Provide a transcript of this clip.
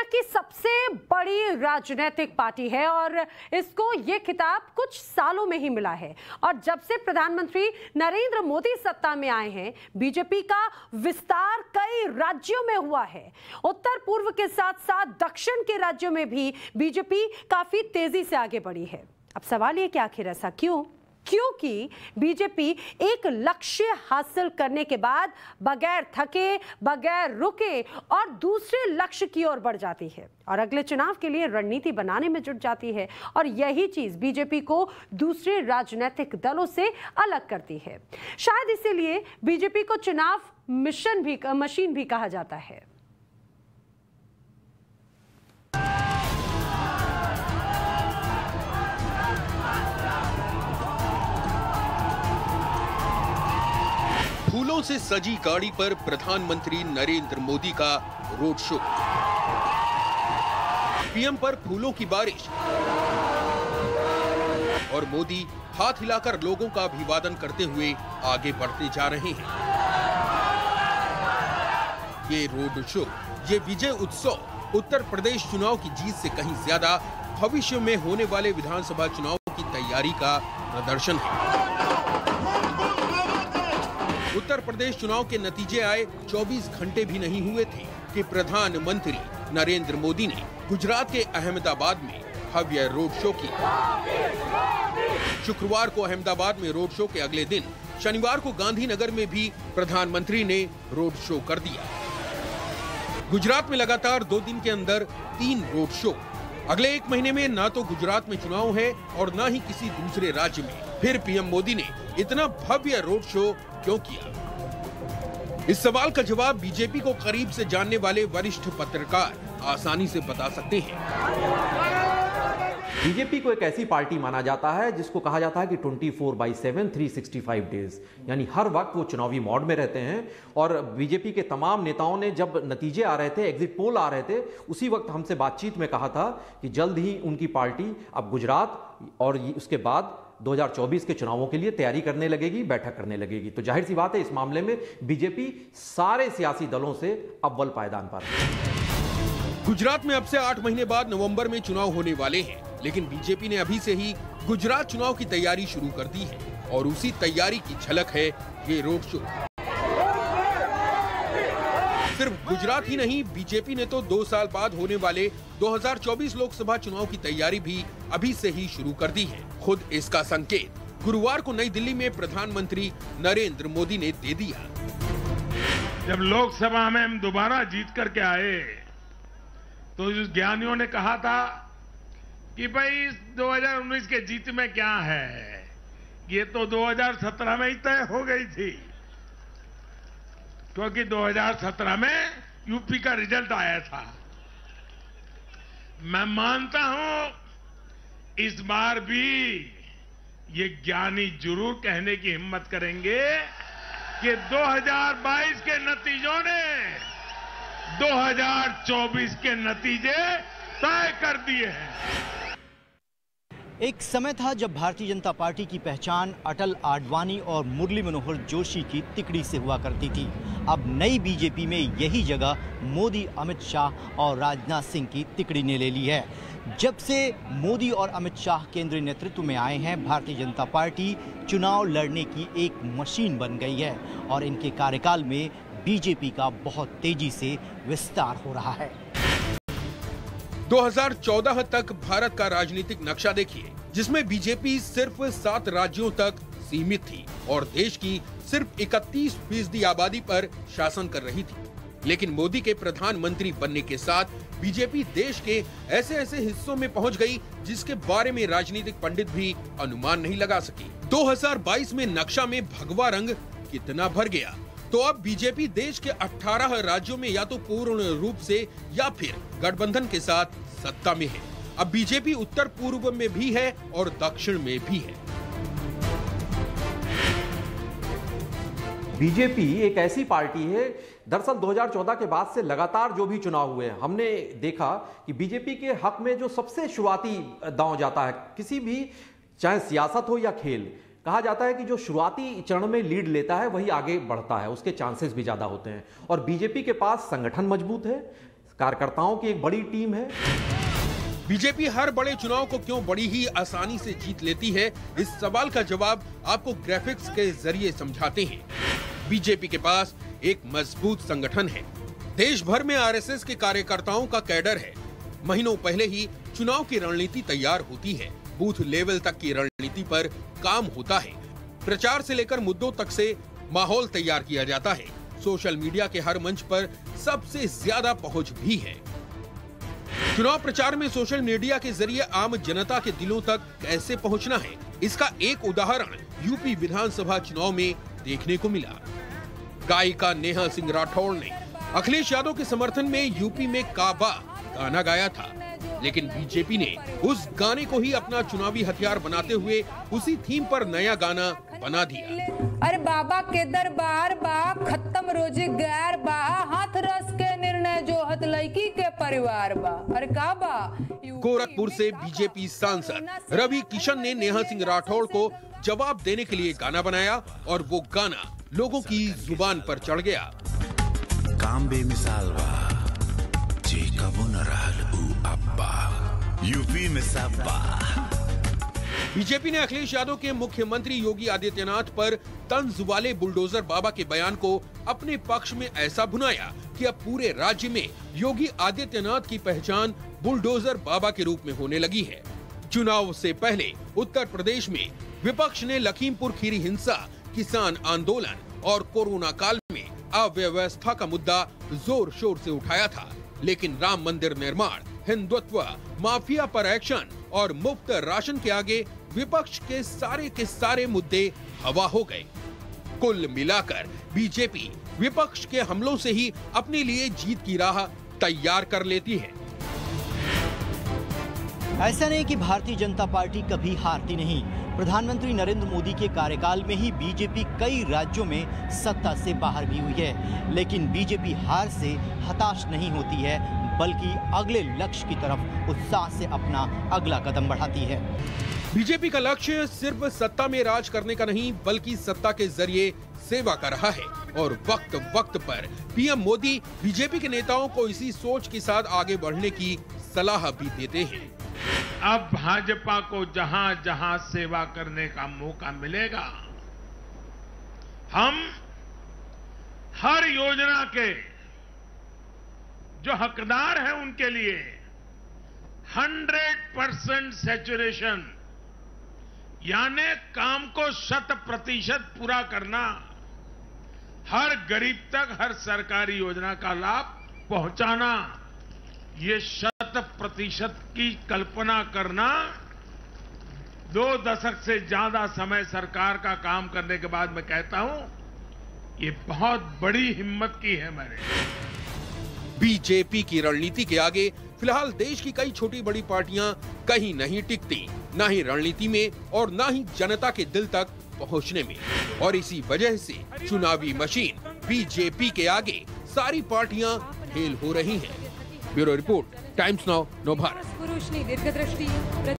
दुनिया की सबसे बड़ी राजनीतिक पार्टी है और इसको ये खिताब कुछ सालों में ही मिला है। और जब से प्रधानमंत्री नरेंद्र मोदी सत्ता में आए हैं, बीजेपी का विस्तार कई राज्यों में हुआ है। उत्तर पूर्व के साथ साथ दक्षिण के राज्यों में भी बीजेपी काफी तेजी से आगे बढ़ी है। अब सवाल ये कि आखिर ऐसा क्यों? क्योंकि बीजेपी एक लक्ष्य हासिल करने के बाद बगैर थके, बगैर रुके और दूसरे लक्ष्य की ओर बढ़ जाती है और अगले चुनाव के लिए रणनीति बनाने में जुट जाती है। और यही चीज बीजेपी को दूसरे राजनीतिक दलों से अलग करती है। शायद इसीलिए बीजेपी को चुनाव मशीन भी कहा जाता है। फूलों से सजी गाड़ी पर प्रधानमंत्री नरेंद्र मोदी का रोड शो। पीएम पर फूलों की बारिश और मोदी हाथ हिलाकर लोगों का अभिवादन करते हुए आगे बढ़ते जा रहे हैं। ये रोड शो, ये विजय उत्सव उत्तर प्रदेश चुनाव की जीत से कहीं ज्यादा भविष्य में होने वाले विधानसभा चुनाव की तैयारी का प्रदर्शन है। उत्तर प्रदेश चुनाव के नतीजे आए 24 घंटे भी नहीं हुए थे कि प्रधानमंत्री नरेंद्र मोदी ने गुजरात के अहमदाबाद में भव्य रोड शो किया। शुक्रवार को अहमदाबाद में रोड शो के अगले दिन शनिवार को गांधीनगर में भी प्रधानमंत्री ने रोड शो कर दिया। गुजरात में लगातार 2 दिन के अंदर 3 रोड शो। अगले 1 महीने में ना तो गुजरात में चुनाव है और ना ही किसी दूसरे राज्य में। फिर पीएम मोदी ने इतना भव्य रोड शो क्यों किया? इस सवाल का जवाब बीजेपी को करीब से जानने वाले वरिष्ठ पत्रकार आसानी से बता सकते हैं। बीजेपी को एक ऐसी पार्टी माना जाता है जिसको कहा जाता है कि 24/7 365 डेज, यानी हर वक्त वो चुनावी मोड में रहते हैं। और बीजेपी के तमाम नेताओं ने जब नतीजे आ रहे थे, एग्जिट पोल आ रहे थे, उसी वक्त हमसे बातचीत में कहा था कि जल्द ही उनकी पार्टी अब गुजरात और उसके बाद 2024 के चुनावों के लिए तैयारी करने लगेगी, बैठक करने लगेगी। तो जाहिर सी बात है, इस मामले में बीजेपी सारे सियासी दलों से अव्वल पायदान पर है। गुजरात में अब से 8 महीने बाद नवंबर में चुनाव होने वाले हैं, लेकिन बीजेपी ने अभी से ही गुजरात चुनाव की तैयारी शुरू कर दी है और उसी तैयारी की झलक है ये रोड शो। सिर्फ गुजरात ही नहीं, बीजेपी ने तो 2 साल बाद होने वाले 2024 लोकसभा चुनाव की तैयारी भी अभी से ही शुरू कर दी है। खुद इसका संकेत गुरुवार को नई दिल्ली में प्रधानमंत्री नरेंद्र मोदी ने दे दिया। जब लोकसभा में हम दोबारा जीत करके आए तो ज्ञानियों ने कहा था कि भाई 2019 के जीत में क्या है, ये तो 2017 में ही तय हो गई थी, क्योंकि 2017 में यूपी का रिजल्ट आया था। मैं मानता हूं इस बार भी ये ज्ञानी जरूर कहने की हिम्मत करेंगे कि 2022 के नतीजों ने 2024 के नतीजे तय कर दिए हैं। एक समय था जब भारतीय जनता पार्टी की पहचान अटल आडवाणी और मुरली मनोहर जोशी की तिकड़ी से हुआ करती थी। अब नई बीजेपी में यही जगह मोदी, अमित शाह और राजनाथ सिंह की तिकड़ी ने ले ली है। जब से मोदी और अमित शाह केंद्रीय नेतृत्व में आए हैं, भारतीय जनता पार्टी चुनाव लड़ने की एक मशीन बन गई है और इनके कार्यकाल में बीजेपी का बहुत तेजी से विस्तार हो रहा है। 2014 तक भारत का राजनीतिक नक्शा देखिए, जिसमें बीजेपी सिर्फ 7 राज्यों तक सीमित थी और देश की सिर्फ 31% आबादी पर शासन कर रही थी। लेकिन मोदी के प्रधानमंत्री बनने के साथ बीजेपी देश के ऐसे ऐसे हिस्सों में पहुंच गई जिसके बारे में राजनीतिक पंडित भी अनुमान नहीं लगा सके। 2022 में नक्शा में भगवा रंग कितना भर गया। तो अब बीजेपी देश के 18 राज्यों में या तो पूर्ण रूप से या फिर गठबंधन के साथ सत्ता में है। अब बीजेपी उत्तर पूर्व में भी है और दक्षिण में भी है। बीजेपी एक ऐसी पार्टी है, दरअसल 2014 के बाद से लगातार जो भी चुनाव हुए, हमने देखा कि बीजेपी के हक में जो सबसे शुरुआती दांव जाता है, किसी भी चाहे सियासत हो या खेल, कहा जाता है कि जो शुरुआती चरण में लीड लेता है वही आगे बढ़ता है, उसके चांसेस भी ज्यादा होते हैं। और बीजेपी के पास संगठन मजबूत है, कार्यकर्ताओं की एक बड़ी टीम है। बीजेपी हर बड़े चुनाव को क्यों बड़ी ही आसानी से जीत लेती है, इस सवाल का जवाब आपको ग्राफिक्स के जरिए समझाते हैं। बीजेपी के पास एक मजबूत संगठन है। देश भर में आरएसएस के कार्यकर्ताओं का कैडर है। महीनों पहले ही चुनाव की रणनीति तैयार होती है। बूथ लेवल तक की रणनीति पर काम होता है। प्रचार से लेकर मुद्दों तक से माहौल तैयार किया जाता है। सोशल मीडिया के हर मंच पर सबसे ज्यादा पहुंच भी है। चुनाव प्रचार में सोशल मीडिया के जरिए आम जनता के दिलों तक कैसे पहुंचना है, इसका एक उदाहरण यूपी विधानसभा चुनाव में देखने को मिला। गायिका नेहा सिंह राठौड़ ने अखिलेश यादव के समर्थन में यूपी में काबा गाना गाया था, लेकिन बीजेपी ने उस गाने को ही अपना चुनावी हथियार बनाते हुए उसी थीम पर नया गाना बना दिया। अरे बाबा के दरबार बा, खत्म रोजी गैर बा, हाथ रस के निर्णय जो हत लड़की के परिवार बा। अरे का बा। गोरखपुर से बीजेपी सांसद रवि किशन ने नेहा सिंह राठौड़ को जवाब देने के लिए गाना बनाया और वो गाना लोगों की जुबान पर चढ़ गया। काम बेमिसाल बा, जे कबो न रहल उ अब्बा, यूपी में सब्बा। बीजेपी ने अखिलेश यादव के मुख्यमंत्री योगी आदित्यनाथ पर तंज वाले बुलडोजर बाबा के बयान को अपने पक्ष में ऐसा भुनाया कि अब पूरे राज्य में योगी आदित्यनाथ की पहचान बुलडोजर बाबा के रूप में होने लगी है। चुनाव से पहले उत्तर प्रदेश में विपक्ष ने लखीमपुर खीरी हिंसा, किसान आंदोलन और कोरोना काल में अव्यवस्था का मुद्दा जोर शोर से उठाया था, लेकिन राम मंदिर निर्माण, हिंदुत्व, माफिया पर एक्शन और मुफ्त राशन के आगे विपक्ष के सारे मुद्दे हवा हो गए। कुल मिलाकर बीजेपी विपक्ष के हमलों से ही अपने लिए जीत की राह तैयार कर लेती है। ऐसा नहीं कि भारतीय जनता पार्टी कभी हारती नहीं। प्रधानमंत्री नरेंद्र मोदी के कार्यकाल में ही बीजेपी कई राज्यों में सत्ता से बाहर भी हुई है, लेकिन बीजेपी हार से हताश नहीं होती है, बल्कि अगले लक्ष्य की तरफ उत्साह से अपना अगला कदम बढ़ाती है। बीजेपी का लक्ष्य सिर्फ सत्ता में राज करने का नहीं, बल्कि सत्ता के जरिए सेवा का रहा है और वक्त वक्त पर पीएम मोदी बीजेपी के नेताओं को इसी सोच के साथ आगे बढ़ने की सलाह भी देते हैं। अब भाजपा को जहां जहां सेवा करने का मौका मिलेगा, हम हर योजना के जो हकदार हैं उनके लिए 100% सैचुरेशन, यानी काम को 100% पूरा करना, हर गरीब तक हर सरकारी योजना का लाभ पहुंचाना, ये 100% की कल्पना करना 2 दशक से ज्यादा समय सरकार का काम करने के बाद मैं कहता हूं, ये बहुत बड़ी हिम्मत की है मैंने। बीजेपी की रणनीति के आगे फिलहाल देश की कई छोटी बड़ी पार्टियां कहीं नहीं टिकती, ना ही रणनीति में और ना ही जनता के दिल तक पहुंचने में, और इसी वजह से चुनावी मशीन बीजेपी के आगे सारी पार्टियां फेल हो रही हैं। ब्यूरो रिपोर्ट, टाइम्स नाउ, नव भारत।